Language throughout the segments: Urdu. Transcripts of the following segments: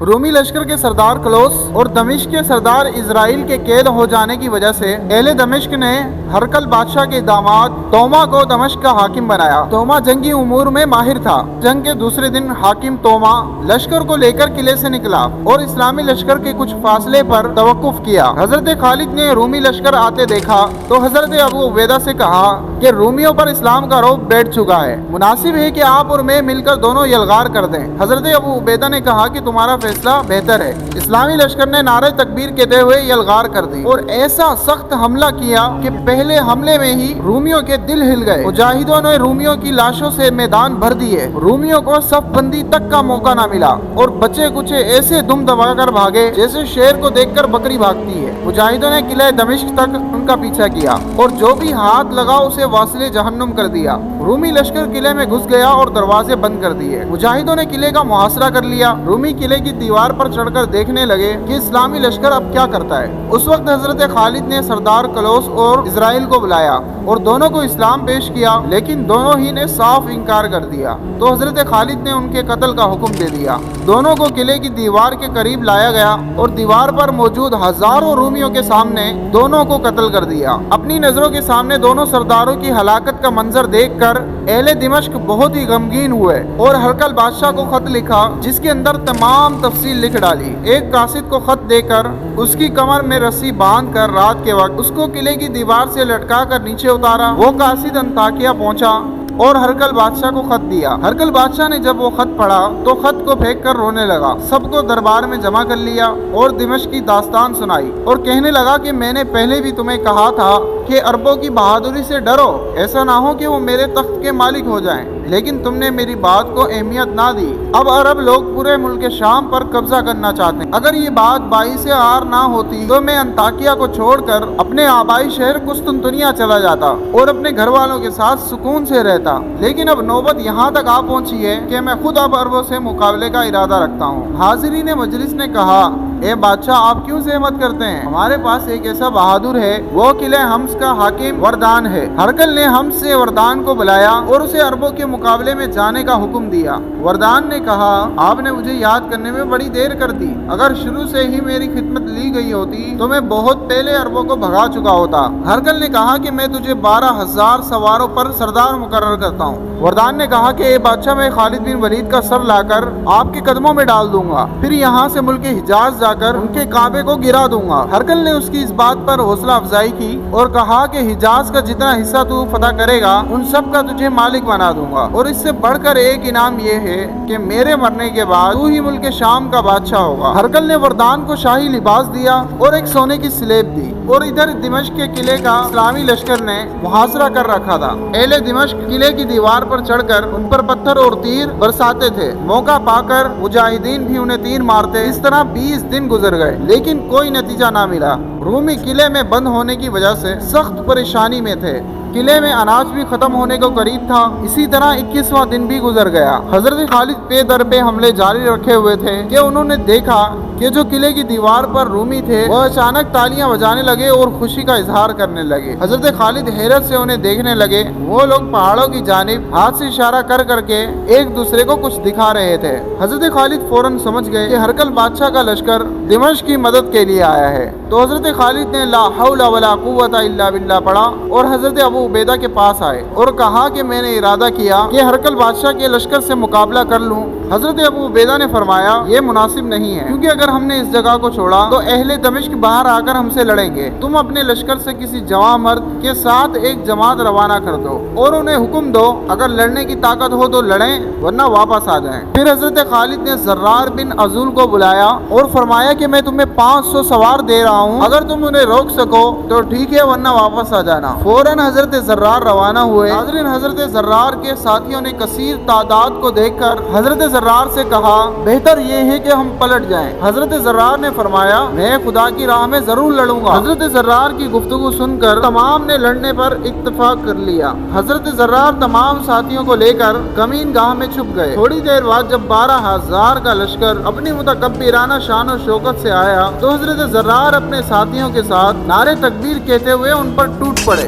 رومی لشکر کے سردار کلوس اور دمشق کے سردار اسرائیل کے قید ہو جانے کی وجہ سے اہل دمشق نے ہرقل بادشاہ کے داماد توما کو دمشق کا حاکم بنایا۔ توما جنگی امور میں ماہر تھا۔ جنگ کے دوسرے دن حاکم توما لشکر کو لے کر قلعے سے نکلا اور اسلامی لشکر کے کچھ فاصلے پر توقف کیا۔ حضرت خالد نے رومی لشکر آتے دیکھا تو حضرت ابو عبیدہ سے کہا کہ رومیوں پر اسلام کا رعب بیٹھ چکا ہے، مناسب ہے کہ آپ اور میں مل کر دونوں یلغار کر دیں۔ حضرت ابو عبیدہ نے کہا کہ تمہارا فیصلہ بہتر ہے۔ اسلامی لشکر نے نعرہ تکبیر کہتے ہوئے یلغار کر دی اور ایسا سخت حملہ کیا کہ پہلے حملے میں ہی رومیوں کے دل ہل گئے۔ مجاہدوں نے رومیوں کی لاشوں سے میدان بھر دیے۔ رومیوں کو صف بندی تک کا موقع نہ ملا اور بچے کچے ایسے دم دبا کر بھاگے جیسے شیر کو دیکھ کر بکری بھاگتی ہے۔ مجاہدوں نے قلعہ دمشق تک ان کا پیچھا کیا اور جو بھی ہاتھ لگا اسے واصل جہنم کر دیا۔ رومی لشکر قلعے میں گھس گیا اور دروازے بند کر دیے۔ مجاہدوں نے قلعے کا محاصرہ کر لیا۔ رومی قلعے کی دیوار پر چڑھ کر دیکھنے لگے کہ اسلامی لشکر اب کیا کرتا ہے۔ اس وقت حضرت خالد نے سردار کلوس اور اسرائیل کو بلایا اور دونوں کو اسلام پیش کیا، لیکن دونوں ہی نے صاف انکار کر دیا۔ تو حضرت خالد نے ان کے قتل کا حکم دے دیا۔ دونوں کو قلعے کی دیوار کے قریب لایا گیا اور دیوار پر موجود ہزاروں رومیوں کے سامنے دونوں کو قتل کر دیا۔ اپنی نظروں کے سامنے دونوں سرداروں کی ہلاکت کا منظر دیکھ کر اہل دمشق بہت ہی غمگین ہوئے اور ہرقل بادشاہ کو خط لکھا جس کے اندر تمام تفصیل لکھ ڈالی۔ ایک قاصد کو خط دے کر اس کی کمر میں رسی باندھ کر رات کے وقت اس کو قلعے کی دیوار سے لٹکا کر نیچے اتارا۔ وہ قاصد انطاکیہ پہنچا اور ہرقل بادشاہ کو خط دیا۔ ہرقل بادشاہ نے جب وہ خط پڑھا تو خط کو پھینک کر رونے لگا، سب کو دربار میں جمع کر لیا اور دمشق کی داستان سنائی اور کہنے لگا کہ میں نے پہلے بھی تمہیں کہا تھا کہ عربوں کی بہادری سے ڈرو، ایسا نہ ہو کہ وہ میرے تخت کے مالک ہو جائیں، لیکن تم نے میری بات کو اہمیت نہ دی۔ اب عرب لوگ پورے ملک شام پر قبضہ کرنا چاہتے ہیں۔ اگر یہ بات باعث عار نہ ہوتی تو میں انطاکیہ کو چھوڑ کر اپنے آبائی شہر قسطنطنیہ چلا جاتا اور اپنے گھر والوں کے ساتھ سکون سے رہتا، لیکن اب نوبت یہاں تک آ پہنچی ہے کہ میں خود اب عربوں سے مقابلے کا ارادہ رکھتا ہوں۔ حاضرین مجلس نے کہا، اے بادشاہ آپ کیوں زحمت کرتے ہیں؟ ہمارے پاس ایک ایسا بہادر ہے، وہ قلعہ حمص کا حاکم وردان ہے۔ ہرقل نے حمص سے وردان کو بلایا اور اسے عربوں کے مقابلے میں جانے کا حکم دیا۔ وردان نے کہا، آپ نے مجھے یاد کرنے میں بڑی دیر کر دی، اگر شروع سے ہی میری خدمت لی گئی ہوتی تو میں بہت پہلے عربوں کو بھگا چکا ہوتا۔ ہرقل نے کہا کہ میں تجھے 12,000 سواروں پر سردار مقرر کرتا ہوں۔ وردان نے کہا کہ اے بادشاہ میں خالد بن ولید کا سر لا کر آپ کے قدموں میں ڈال دوں گا، پھر یہاں سے ملک حجاز جا کر ان کے کعبے کو گرا دوں گا۔ ہرقل نے اس کی اس بات پر حوصلہ افزائی کی اور کہا کہ حجاز کا جتنا حصہ تو فتح کرے گا ان سب کا تجھے مالک بنا دوں گا، اور اس سے بڑھ کر ایک انعام یہ ہے کہ میرے مرنے کے بعد تو ہی ملک شام کا بادشاہ ہوگا۔ ہرقل نے وردان کو شاہی لباس دیا اور ایک سونے کی سلیب دی، اور ادھر دمشق کے قلعے کا اسلامی لشکر نے محاصرہ کر رکھا تھا۔ اہل دمشق قلعے کی دیوار پر چڑھ کر ان پر پتھر اور تیر برساتے تھے۔ موقع پا کر مجاہدین بھی انہیں تیر مارتے۔ اس طرح 20 دن گزر گئے لیکن کوئی نتیجہ نہ ملا۔ رومی قلعے میں بند ہونے کی وجہ سے سخت پریشانی میں تھے۔ قلعے میں اناج بھی ختم ہونے کو قریب تھا۔ اسی طرح 21واں دن بھی گزر گیا۔ حضرت خالد پے در پہ حملے جاری رکھے ہوئے تھے کہ انہوں نے دیکھا کہ جو قلعے کی دیوار پر رومی تھے وہ اچانک تالیاں بجانے لگے اور خوشی کا اظہار کرنے لگے۔ حضرت خالد حیرت سے انہیں دیکھنے لگے۔ وہ لوگ پہاڑوں کی جانب ہاتھ سے اشارہ کر کر کے ایک دوسرے کو کچھ دکھا رہے تھے۔ حضرت خالد فوراً سمجھ گئے کہ ہرقل بادشاہ کا لشکر دمشق کی مدد کے لیے آیا ہے۔ تو حضرت خالد نے لا حول ولا قوت الا باللہ پڑھا اور حضرت ابو عبیدہ کے پاس آئے اور کہا کہ میں نے ارادہ کیا کہ ہرقل بادشاہ کے لشکر سے مقابلہ کر لوں۔ حضرت ابو عبیدہ نے فرمایا، یہ مناسب نہیں ہے، کیونکہ اگر ہم نے اس جگہ کو چھوڑا تو اہل دمشق باہر آ کر ہم سے لڑیں گے۔ تم اپنے لشکر سے کسی جوان مرد کے ساتھ ایک جماعت روانہ کر دو اور انہیں حکم دو اگر لڑنے کی طاقت ہو تو لڑیں ورنہ واپس آ جائیں۔ پھر حضرت خالد نے زرار بن عزول کو بلایا اور فرمایا کہ میں تمہیں 500 سوار دے رہا ہوں، اگر تم انہیں روک سکو تو ٹھیک ہے ورنہ واپس آ جانا۔ فوراً حضرت زرار روانہ ہوئے۔ حاضرین، حضرت زرار کے ساتھیوں نے کثیر تعداد کو دیکھ کر حضرت زرار سے کہا، بہتر یہ ہے کہ ہم پلٹ جائیں۔ حضرت زرار نے فرمایا، میں خدا کی راہ میں ضرور لڑوں گا۔ حضرت زرار کی گفتگو سن کر تمام نے لڑنے پر اتفاق کر لیا۔ حضرت زرار تمام ساتھیوں کو لے کر کمین گاہ میں چھپ گئے۔ تھوڑی دیر بعد جب 12,000 کا لشکر اپنی متکبرانہ شان و شوکت سے آیا تو حضرت زرار اپنے ساتھیوں کے ساتھ نعرے تکبیر کہتے ہوئے ان پر ٹوٹ پڑے۔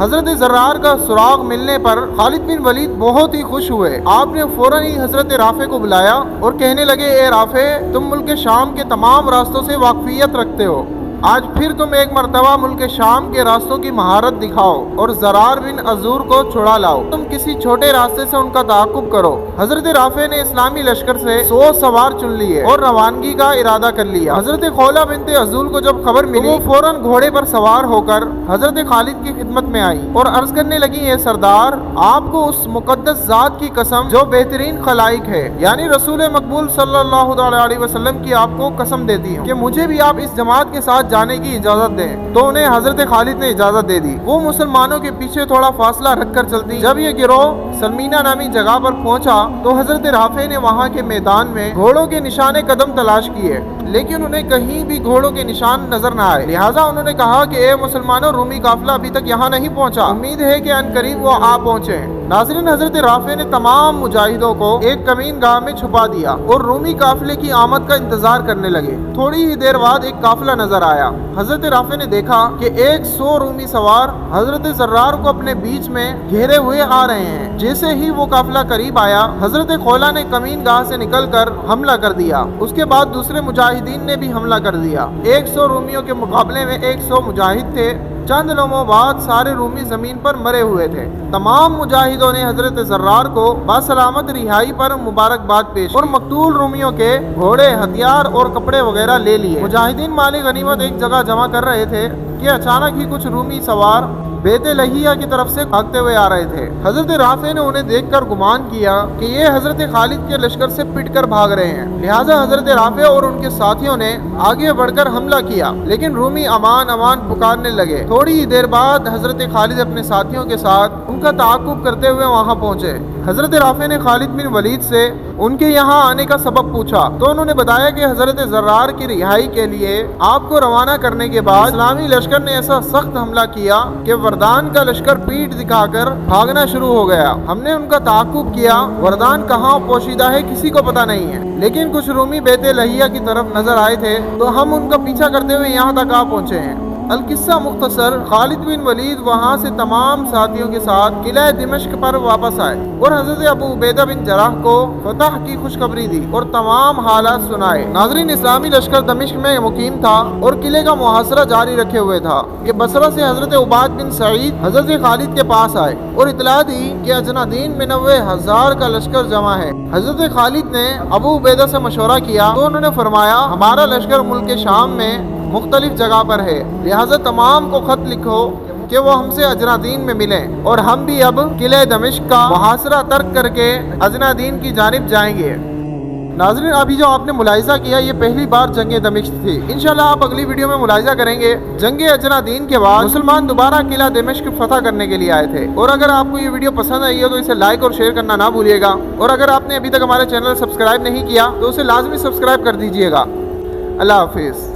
حضرت زرار کا سراغ ملنے پر خالد بن ولید بہت ہی خوش ہوئے۔ آپ نے فوراً ہی حضرت رافع کو بلایا اور کہنے لگے، اے رافع، تم ملک شام کے تمام راستوں سے واقفیت رکھتے ہو، آج پھر تم ایک مرتبہ ملک شام کے راستوں کی مہارت دکھاؤ اور زرار بن عزور کو چھڑا لاؤ۔ تم کسی چھوٹے راستے سے ان کا تعاقب کرو۔ حضرت رافع نے اسلامی لشکر سے 100 سوار چن لیے اور روانگی کا ارادہ کر لیا۔ حضرت خولہ بنت عزول کو جب خبر ملی، وہ فوراً گھوڑے پر سوار ہو کر حضرت خالد کی خدمت میں آئی اور عرض کرنے لگی، اے سردار، آپ کو اس مقدس ذات کی قسم جو بہترین خلائق ہے، یعنی رسول مقبول صلی اللہ علیہ وسلم کی آپ کو قسم دیتی ہوں کہ مجھے بھی آپ اس جماعت کے ساتھ جانے کی اجازت دیں۔ تو انہیں حضرت خالد نے اجازت دے دی۔ وہ مسلمانوں کے پیچھے تھوڑا فاصلہ رکھ کر چلتی۔ جب یہ گروہ سلمینہ نامی جگہ پر پہنچا تو حضرت رافع نے وہاں کے میدان میں گھوڑوں کے نشان قدم تلاش کیے، لیکن انہیں کہیں بھی گھوڑوں کے نشان نظر نہ آئے۔ لہٰذا انہوں نے کہا کہ اے مسلمانوں، رومی قافلہ ابھی تک یہاں نہیں پہنچا، امید ہے کہ ان قریب وہ آ پہنچے۔ ناظرین، حضرت رافع نے تمام مجاہدوں کو ایک کمین گاہ میں چھپا دیا اور رومی قافلے کی آمد کا انتظار کرنے لگے۔ تھوڑی ہی دیر بعد ایک قافلہ نظر آیا۔ حضرت رافع نے دیکھا کہ 100 رومی سوار حضرت زرار کو اپنے بیچ میں گھیرے ہوئے آ رہے ہیں۔ جیسے ہی وہ قافلہ قریب آیا، حضرت خولہ نے کمین گاہ سے نکل کر حملہ کر دیا۔ اس کے بعد دوسرے مجاہدین نے بھی حملہ کر دیا۔ 100 رومیوں کے مقابلے میں 100 مجاہد تھے۔ چند لمحوں بعد سارے رومی زمین پر مرے ہوئے تھے۔ تمام مجاہدوں نے حضرت زرار کو بسلامت رہائی پر مبارکباد پیش اور مقتول رومیوں کے گھوڑے، ہتھیار اور کپڑے وغیرہ لے لیے۔ مجاہدین مال غنیمت ایک جگہ جمع کر رہے تھے کہ اچانک ہی کچھ رومی سوار بیت لہیہ کی طرف سے بھاگتے ہوئے آ رہے تھے۔ حضرت رافع نے انہیں دیکھ کر گمان کیا کہ یہ حضرت خالد کے لشکر سے پٹ کر بھاگ رہے ہیں، لہٰذا حضرت رافع اور ان کے ساتھیوں نے آگے بڑھ کر حملہ کیا، لیکن رومی امان امان پکارنے لگے۔ تھوڑی ہی دیر بعد حضرت خالد اپنے ساتھیوں کے ساتھ ان کا تعاقب کرتے ہوئے وہاں پہنچے۔ حضرت رافع نے خالد بن ولید سے ان کے یہاں آنے کا سبب پوچھا تو انہوں نے بتایا کہ حضرت زرار کی رہائی کے لیے آپ کو روانہ کرنے کے بعد اسلامی لشکر نے ایسا سخت حملہ کیا کہ وردان کا لشکر پیٹ دکھا کر بھاگنا شروع ہو گیا۔ ہم نے ان کا تعاقب کیا، وردان کہاں پوشیدہ ہے کسی کو پتہ نہیں ہے، لیکن کچھ رومی بیت لہیہ کی طرف نظر آئے تھے تو ہم ان کا پیچھا کرتے ہوئے یہاں تک آ پہنچے ہیں۔ القصہ مختصر، خالد بن ولید وہاں سے تمام ساتھیوں کے ساتھ قلعہ دمشق پر واپس آئے اور حضرت ابو عبیدہ بن جراح کو فتح کی خوشخبری دی اور تمام حالات سنائے۔ ناظرین، اسلامی لشکر دمشق میں مقیم تھا اور قلعے کا محاصرہ جاری رکھے ہوئے تھا کہ بصرہ سے حضرت عباد بن سعید حضرت خالد کے پاس آئے اور اطلاع دی کہ اجنادین میں 90,000 کا لشکر جمع ہے۔ حضرت خالد نے ابو عبیدہ سے مشورہ کیا تو انہوں نے فرمایا، ہمارا لشکر ملک شام میں مختلف جگہ پر ہے، لہٰذا تمام کو خط لکھو کہ وہ ہم سے اجنادین میں ملیں اور ہم بھی اب قلعہ دمشق کا محاصرہ ترک کر کے اجنادین کی جانب جائیں گے۔ ناظرین، ابھی جو آپ نے ملاحظہ کیا یہ پہلی بار جنگ دمشق تھی۔ انشاءاللہ آپ اگلی ویڈیو میں ملاحظہ کریں گے جنگ اجنادین کے بعد مسلمان دوبارہ قلعہ دمشق فتح کرنے کے لیے آئے تھے۔ اور اگر آپ کو یہ ویڈیو پسند آئی ہے تو اسے لائک اور شیئر کرنا نہ بھولیے گا، اور اگر آپ نے ابھی تک ہمارے چینل سبسکرائب نہیں کیا تو اسے لازمی سبسکرائب کر دیجیے گا۔ اللہ حافظ۔